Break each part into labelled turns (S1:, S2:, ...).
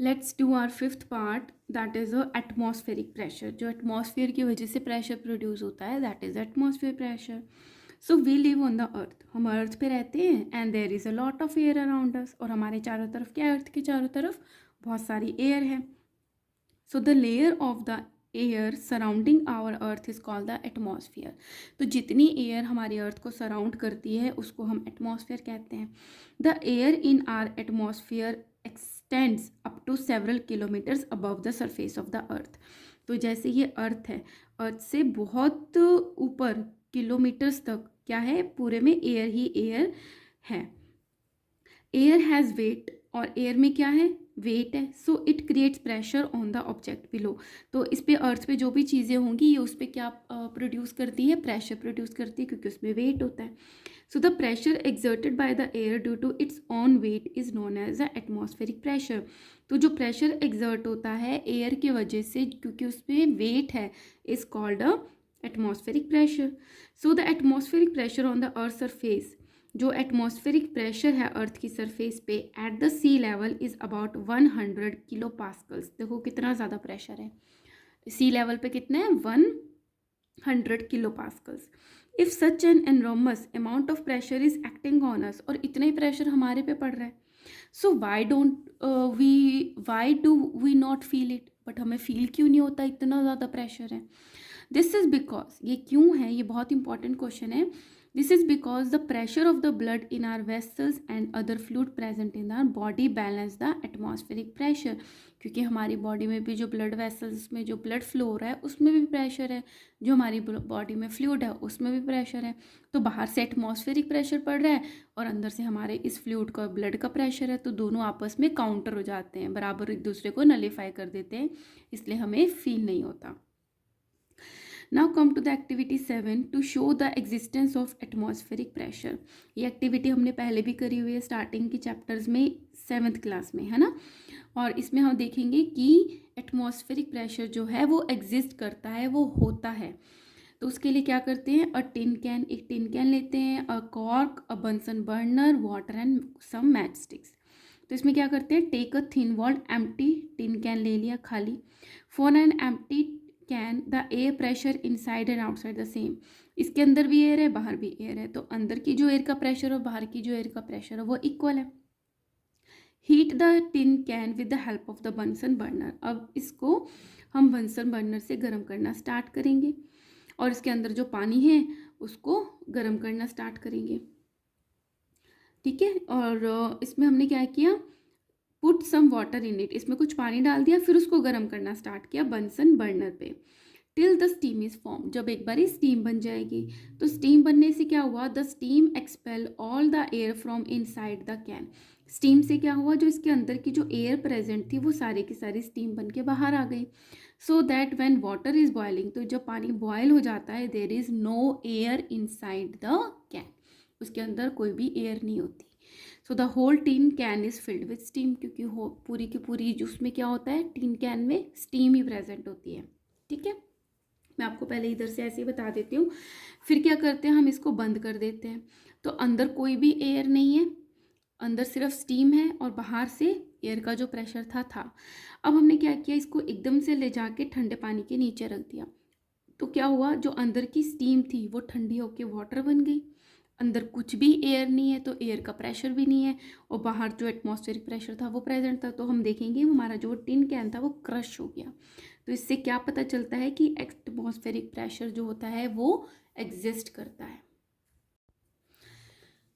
S1: Let's do our fifth part, that is a atmospheric pressure. जो atmosphere की वजह से प्रेशर प्रोड्यूस होता है, that is atmosphere pressure. So we live on the earth, हम earth पे रहते हैं and there is a lot of air around us. और हमारे चारों तरफ क्या है, अर्थ के चारों तरफ बहुत सारी एयर है। So the layer of the air surrounding our earth is called the atmosphere. तो जितनी एयर हमारी अर्थ को सराउंड करती है उसको हम एटमॉस्फेयर कहते हैं। The air in our atmosphere extends up to several kilometres above the surface of the earth. तो जैसे ये अर्थ है, अर्थ से बहुत ऊपर किलोमीटर्स तक क्या है, पूरे में एयर ही एयर है। एयर हैज़ वेट, और एयर में क्या है, वेट है। So it creates pressure on the object below. तो इस पे अर्थ पे जो भी चीज़ें होंगी ये उस पर क्या प्रोड्यूस करती है, प्रेशर प्रोड्यूस करती है, क्योंकि उसमें वेट होता है। So the pressure exerted by the air due to its own weight is known as the atmospheric pressure. तो जो प्रेशर एक्सर्ट होता है एयर की वजह से, क्योंकि उसमें वेट है, is called a atmospheric pressure. So the atmospheric pressure on the earth surface, जो एटमॉस्फेरिक प्रेशर है अर्थ की सरफेस पे at the sea level is about 100 kilo pascals. देखो कितना ज़्यादा प्रेशर है, सी लेवल पे कितना है, 100 kilo pascals. If such an enormous amount of pressure is acting on us, और इतना ही प्रेशर हमारे पे पड़ रहा है, so why do we not feel it. But हमें फील क्यों नहीं होता, इतना ज़्यादा प्रेशर है। दिस इज़ बिकॉज, ये क्यों है, ये बहुत इंपॉर्टेंट क्वेश्चन है। This is because the pressure of the blood in are vessels and other fluid present in our body balance the atmospheric pressure. क्योंकि हमारी बॉडी में भी जो ब्लड वेसल्स में जो ब्लड फ्लो हो रहा है उसमें भी प्रेशर है, जो हमारी बॉडी में फ्लूइड है उसमें भी प्रेशर है। तो बाहर से एटमॉस्फेरिक प्रेशर पड़ रहा है और अंदर से हमारे इस फ्लूइड का, ब्लड का प्रेशर है, तो दोनों आपस में काउंटर हो जाते हैं, बराबर एक दूसरे को नलीफाई कर देते हैं, इसलिए हमें फील नहीं होता। Now come to the activity 7 to show the existence of atmospheric pressure. ये एक्टिविटी हमने पहले भी करी हुई है स्टार्टिंग की चैप्टर्स में, 7th क्लास में, है ना। और इसमें हम देखेंगे कि एटमॉस्फेरिक प्रेशर जो है वो एग्जिस्ट करता है, वो होता है। तो उसके लिए क्या करते हैं, एक टिन कैन लेते हैं, a cork, a Bunsen burner, water and some match sticks. तो इसमें क्या करते हैं, take a thin walled empty tin can ले लिया खाली। For an empty can the air pressure inside and outside the same. इसके अंदर भी एयर है, बाहर भी एयर है, तो अंदर की जो एयर का प्रेशर और बाहर की जो एयर का प्रेशर है वो इक्वल है। Heat the tin can with the help of the Bunsen burner. अब इसको हम बंसन बर्नर से गर्म करना स्टार्ट करेंगे और इसके अंदर जो पानी है उसको गर्म करना स्टार्ट करेंगे, ठीक है। और इसमें हमने क्या किया, put some water in it, इसमें कुछ पानी डाल दिया, फिर उसको गर्म करना स्टार्ट किया बंसन बर्नर पे, till the steam is form. जब एक बार स्टीम बन जाएगी, तो स्टीम बनने से क्या हुआ, the steam expel all the air from inside the can. Steam से क्या हुआ, जो इसके अंदर की जो एयर प्रेजेंट थी वो सारी की सारी स्टीम बन के बाहर आ गई। So that when water is boiling, तो जब पानी बॉयल हो जाता है, there is no air inside the can, उसके अंदर कोई भी एयर नहीं होती। So the whole tin can is filled with steam, क्योंकि हो पूरी की पूरी उसमें क्या होता है, टीन कैन में स्टीम ही प्रेजेंट होती है, ठीक है। मैं आपको पहले इधर से ऐसे ही बता देती हूँ। फिर क्या करते हैं, हम इसको बंद कर देते हैं, तो अंदर कोई भी एयर नहीं है, अंदर सिर्फ स्टीम है और बाहर से एयर का जो प्रेशर था। अब हमने क्या किया, इसको एकदम से ले जाके ठंडे पानी के नीचे रख दिया। तो क्या हुआ, जो अंदर की स्टीम थी वो ठंडी होके वाटर बन गई। अंदर कुछ भी एयर नहीं है तो एयर का प्रेशर भी नहीं है, और बाहर जो एटमॉस्फेरिक प्रेशर था वो प्रेजेंट था। तो हम देखेंगे हमारा जो टिन कैन था वो क्रश हो गया। तो इससे क्या पता चलता है कि एटमॉस्फेरिक प्रेशर जो होता है वो एग्जिस्ट करता है।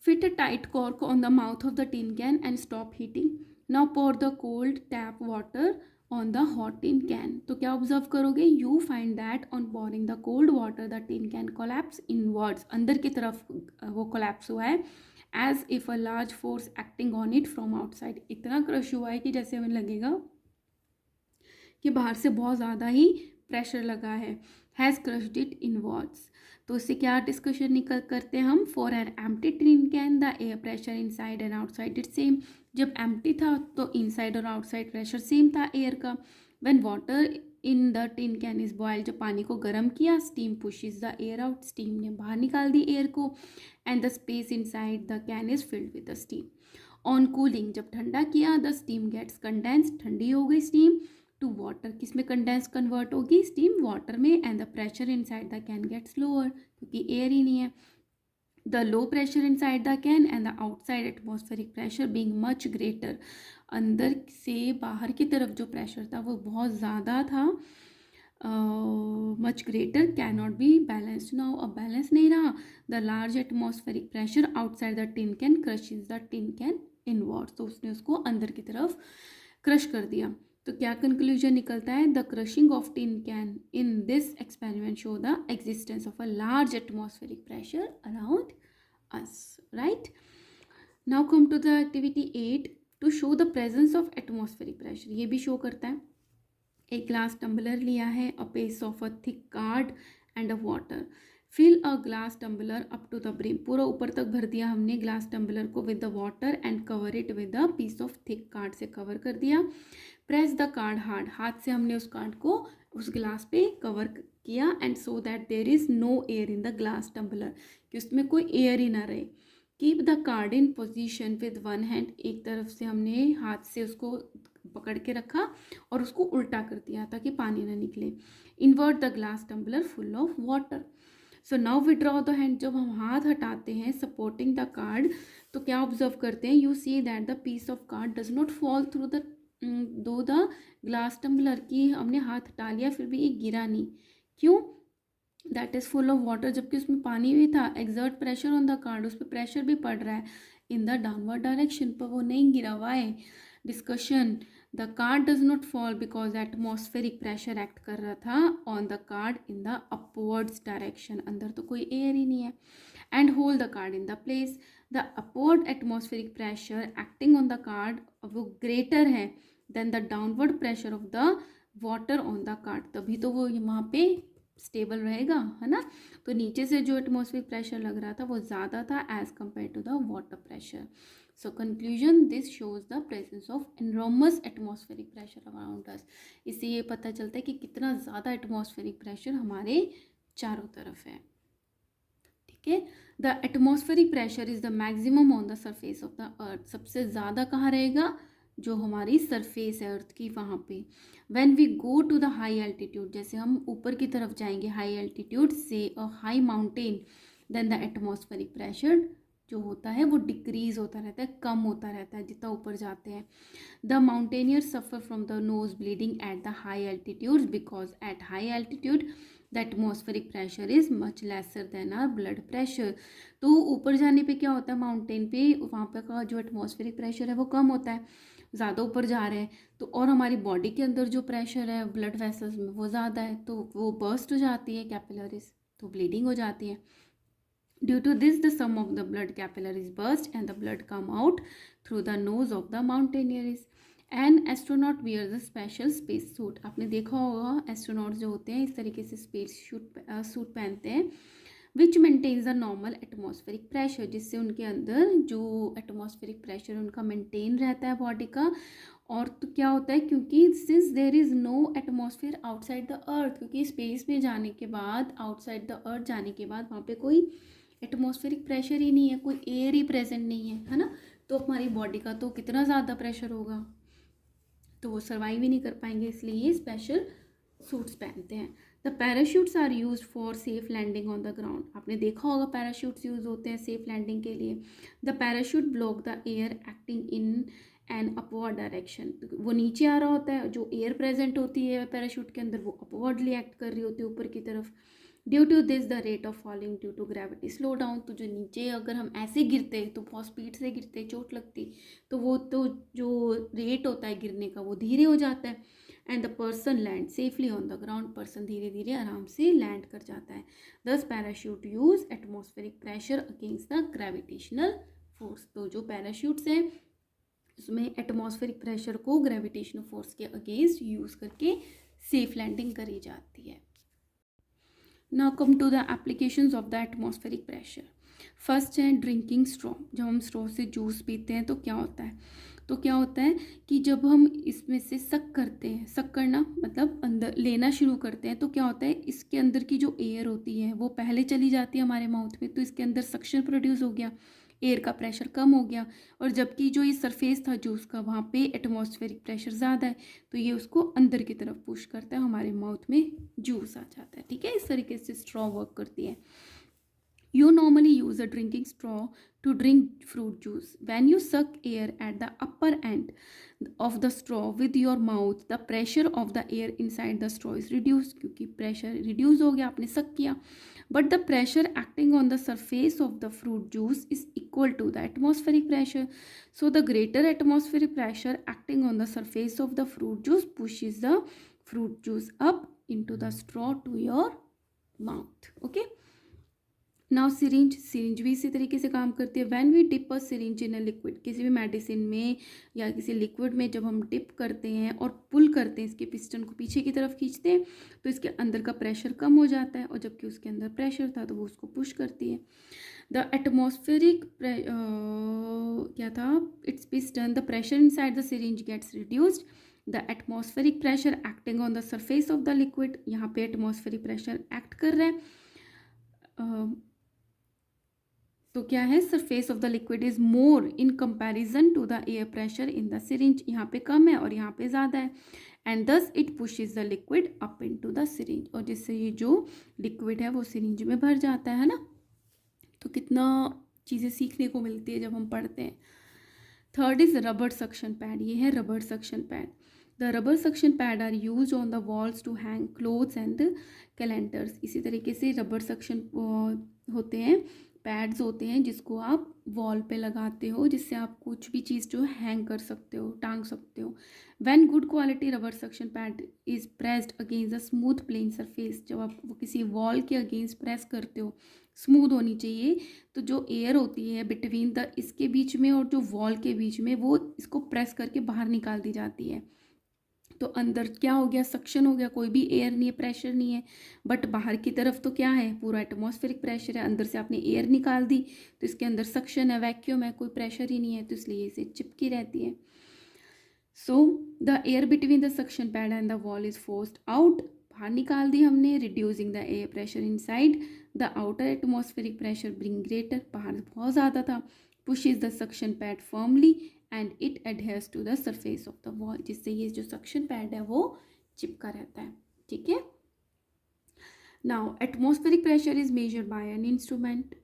S1: Fit a tight cork on the mouth of the tin can and stop heating. Now pour the cold tap water on the hot tin can. तो क्या ऑब्जर्व करोगे, you find that on pouring the cold water the tin can collapse inwards, अंदर की तरफ वो collapse हुआ है, as if a large force acting on it from outside. इतना क्रश हुआ है कि जैसे हमें लगेगा कि बाहर से बहुत ज़्यादा ही प्रेशर लगा है, हैज़ क्रश्ड इट इनवर्ड्स। तो इससे क्या डिस्कशन निकल करते हैं हम, for an empty tin can the air pressure inside and outside it same. जब एम्प्टी था तो इनसाइड और आउटसाइड प्रेशर सेम था एयर का। When water in the tin can is boil, जब पानी को गर्म किया, steam pushes the air out, steam ने बाहर निकाल दी एयर को, and the space inside the can is filled with the steam. On cooling, जब ठंडा किया, द स्टीम गेट्स कंडेंस, ठंडी हो गई स्टीम, टू वाटर, किस में कंडेंस कन्वर्ट होगी, स्टीम वाटर में, and the pressure inside the can gets lower, क्योंकि एयर ही नहीं है. The low pressure inside the can and the outside atmospheric pressure being much greater, अंदर से बाहर की तरफ जो प्रेशर था वो बहुत ज़्यादा था, much greater, can not be balanced now, अब बैलेंस नहीं रहा. The large atmospheric pressure outside the tin can crushes the tin can inward, तो उसने उसको अंदर की तरफ क्रश कर दिया. तो क्या कंक्लूजन निकलता है, the crushing of tin can in this experiment show the existence of a large atmospheric pressure around us. Right, now come to the activity 8, to show the presence of atmospheric pressure. ये भी show करता है. एक glass tumbler लिया है, a piece of a thick card and a water, fill a glass tumbler up to the brim, पूरा ऊपर तक भर दिया हमने ग्लास टम्बलर को with the water and cover it with a piece of thick card से cover कर दिया. प्रेस द कार्ड हार्ड, हाथ से हमने उस कार्ड को उस ग्लास पे कवर किया, and so that there is no air in the glass tumbler, कि उसमें कोई एयर ही ना रहे. Keep the card in position with one hand, एक तरफ से हमने हाथ से उसको पकड़ के रखा और उसको उल्टा कर दिया ताकि पानी ना निकले. Invert the glass tumbler full of water. So now withdraw the hand, जब हम हाथ हटाते हैं सपोर्टिंग द कार्ड, तो क्या ऑब्जर्व करते हैं, you see that the piece of card does not fall through the do the glass tumbler, की हमने हाथ हटा लिया फिर भी ये गिरा नहीं. क्यों, that is full of water, जबकि उसमें पानी भी था. Exert pressure on the card, उस पर प्रेशर भी पड़ रहा है इन द डाउनवर्ड डायरेक्शन, पर वो नहीं गिरा हुआ है. Discussion, the card does not fall because atmospheric pressure act कर रहा था on the card in the upwards direction, अंदर तो कोई एयर ही नहीं है. And hold the card in the place, the upward atmospheric pressure acting on the card वो ग्रेटर है than the downward pressure of the water on the card, तभी तो वो वहाँ पे स्टेबल रहेगा, है ना. तो नीचे से जो एटमॉस्फेरिक प्रेशर लग रहा था वो ज़्यादा था as compare to the water pressure. So conclusion, this shows the presence of enormous atmospheric pressure around us. इससे ये पता चलता है कि कितना ज़्यादा एटमॉस्फेरिक प्रेशर हमारे चारों तरफ है. ठीक है, the atmospheric pressure is the maximum on the surface of the अर्थ, सबसे ज़्यादा कहाँ रहेगा, जो हमारी सरफेस है अर्थ की वहाँ पे. When we go to the high altitude, जैसे हम ऊपर की तरफ जाएंगे हाई एल्टीट्यूड से a high mountain, then the atmospheric pressure जो होता है वो डिक्रीज होता रहता है, कम होता रहता है जितना ऊपर जाते हैं. The mountaineers suffer from the nose bleeding at the high altitudes because at high altitude the atmospheric pressure is much lesser than our blood pressure. तो ऊपर जाने पे क्या होता है, माउंटेन पे वहाँ पे का जो एटमॉस्फेरिक प्रेशर है वो कम होता है, ज़्यादा ऊपर जा रहे हैं तो, और हमारी बॉडी के अंदर जो प्रेशर है ब्लड वेसल्स में वो ज़्यादा है, तो वो बर्स्ट हो जाती है कैपिलरीज, तो ब्लीडिंग हो जाती है. Due to this the some of the blood capillaries burst and the blood come out through the nose of the mountaineers. An astronaut wear the special space suit, आपने देखा होगा एस्ट्रोनॉट जो होते हैं इस तरीके से स्पेस सूट पहनते हैं, which maintains the normal atmospheric pressure, जिससे उनके अंदर जो एटमॉस्फेरिक प्रेशर उनका मेंटेन रहता है बॉडी का. और तो क्या होता है, क्योंकि since there is no atmosphere outside the earth, क्योंकि स्पेस में जाने के बाद, आउटसाइड द अर्थ जाने के बाद वहाँ पे कोई एटमॉस्फेरिक प्रेशर ही नहीं है, कोई एयर ही प्रेजेंट नहीं है ना. तो हमारी बॉडी का तो कितना ज़्यादा प्रेशर होगा, तो वो सर्वाइव ही नहीं कर पाएंगे, इसलिए ये स्पेशल सूट्स पहनते हैं. The parachutes are use for safe landing on the ground, आपने देखा होगा पैराशूट्स यूज होते हैं सेफ लैंडिंग के लिए. The parachute block the air acting in an upward direction, वो नीचे आ रहा होता है, जो एयर प्रेजेंट होती है पैराशूट के अंदर वो अपवर्डली एक्ट कर रही होती है ऊपर की तरफ. Due to this the rate of falling due to gravity slow down, तो जो नीचे अगर हम ऐसे गिरते तो बहुत स्पीड से गिरते, चोट लगती, तो वो तो जो रेट होता है गिरने का वो धीरे हो जाता है. And the person land safely on the ground, person धीरे धीरे आराम से लैंड कर जाता है. Thus parachute use atmospheric pressure against the gravitational force, तो जो पैराशूट्स हैं उसमें एटमॉस्फेरिक प्रेशर को ग्रेविटेशनल फोर्स के अगेंस्ट यूज़ करके सेफ लैंडिंग करी जाती है. Now come to the applications of the atmospheric pressure. First है ड्रिंकिंग स्ट्रॉ, जब हम स्ट्रॉ से जूस पीते हैं तो क्या होता है, कि जब हम इसमें से सक करते हैं, सक करना मतलब अंदर लेना शुरू करते हैं, तो क्या होता है, इसके अंदर की जो एयर होती है वो पहले चली जाती है हमारे माउथ में, तो इसके अंदर सक्शन प्रोड्यूस हो गया, एयर का प्रेशर कम हो गया, और जबकि जो ये सरफेस था जूस का वहाँ पे एटमॉस्फेरिक प्रेशर ज़्यादा है, तो ये उसको अंदर की तरफ पुश करता है, हमारे माउथ में जूस आ जाता है। ठीक है, इस तरीके से स्ट्रॉ वर्क करती है। You normally use a drinking straw to drink fruit juice. When you suck air at the upper end of the straw with your mouth, the pressure of the air inside the straw is reduced, क्योंकि pressure reduce हो गया, आपने suck किया. But the pressure acting on the surface of the fruit juice is equal to the atmospheric pressure. So the greater atmospheric pressure acting on the surface of the fruit juice pushes the fruit juice up into the straw to your mouth. Okay. Now syringe भी इसी तरीके से काम करती है। When we dip a syringe in a liquid, किसी भी medicine में या किसी लिक्विड में जब हम डिप करते हैं और पुल करते हैं, इसके पिस्टन को पीछे की तरफ खींचते हैं, तो इसके अंदर का प्रेशर कम हो जाता है, और जबकि उसके अंदर प्रेशर था तो वो उसको पुश करती है। द एटमॉस्फेरिक क्या था, its piston, the pressure inside the syringe gets reduced, the atmospheric pressure acting on the surface of the liquid, यहाँ पे एटमॉस्फेरिक प्रेशर एक्ट कर रहा है। तो क्या है, surface of the liquid is more in comparison to the air pressure in the syringe, यहाँ पे कम है और यहाँ पे ज़्यादा है, and thus it pushes the liquid up into the syringe, और जिससे ये जो लिक्विड है वो सिरिंज में भर जाता है ना। तो कितना चीज़ें सीखने को मिलती है जब हम पढ़ते हैं। Third is rubber suction pad, ये है rubber suction pad. The rubber suction pad are use on the walls to hang clothes and calendars, इसी तरीके से रबर सक्शन होते हैं, पैड्स होते हैं जिसको आप वॉल पे लगाते हो, जिससे आप कुछ भी चीज़ जो हैंग कर सकते हो, टांग सकते हो। When good quality rubber suction pad is pressed against the smooth plain surface, जब आप वो किसी वॉल के अगेंस्ट प्रेस करते हो, स्मूथ होनी चाहिए, तो जो एयर होती है बिटवीन द इसके बीच में और जो वॉल के बीच में, वो इसको प्रेस करके बाहर निकाल दी जाती है। तो अंदर क्या हो गया, सक्शन हो गया, कोई भी एयर नहीं है, प्रेशर नहीं है, बट बाहर की तरफ तो क्या है, पूरा एटमॉस्फेरिक प्रेशर है, अंदर से आपने एयर निकाल दी तो इसके अंदर सक्शन है, वैक्यूम है, कोई प्रेशर ही नहीं है, तो इसलिए इसे चिपकी रहती है। So the air between the suction pad and the wall is forced out, बाहर निकाल दी हमने, reducing the air pressure inside, the outer atmospheric pressure being greater, बाहर बहुत ज़्यादा था, pushes the suction pad firmly and it adheres to the surface of the wall, जिससे ये जो सक्शन पैड है वो चिपका रहता है। ठीक है। Now atmospheric pressure is measured by an instrument,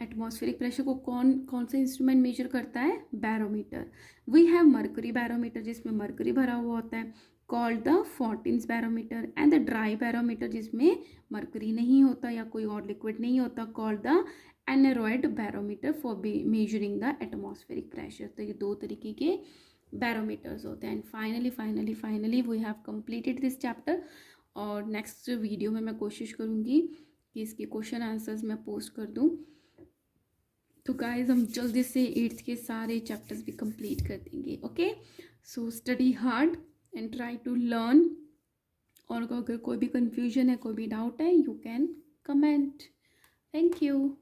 S1: atmospheric pressure को कौन सा इंस्ट्रूमेंट मेजर करता है, barometer. We have mercury barometer, जिसमें मर्करी भरा हुआ होता है, called the Fortin's barometer, and the dry barometer जिसमें मर्करी नहीं होता या कोई और लिक्विड नहीं होता, called the aneroid barometer for measuring the atmospheric pressure. तो ये दो तरीके के बैरोमीटर्स होते हैं। And finally we have completed this chapter, और नेक्स्ट वीडियो में मैं कोशिश करूँगी कि इसके क्वेश्चन आंसर्स मैं पोस्ट कर दूँ। तो गाइज हम जल्दी से 8th के सारे चैप्टर्स भी कंप्लीट कर देंगे। Okay, so study hard and try to learn, और अगर कोई भी कंफ्यूजन है, कोई भी डाउट है, you can comment. Thank you.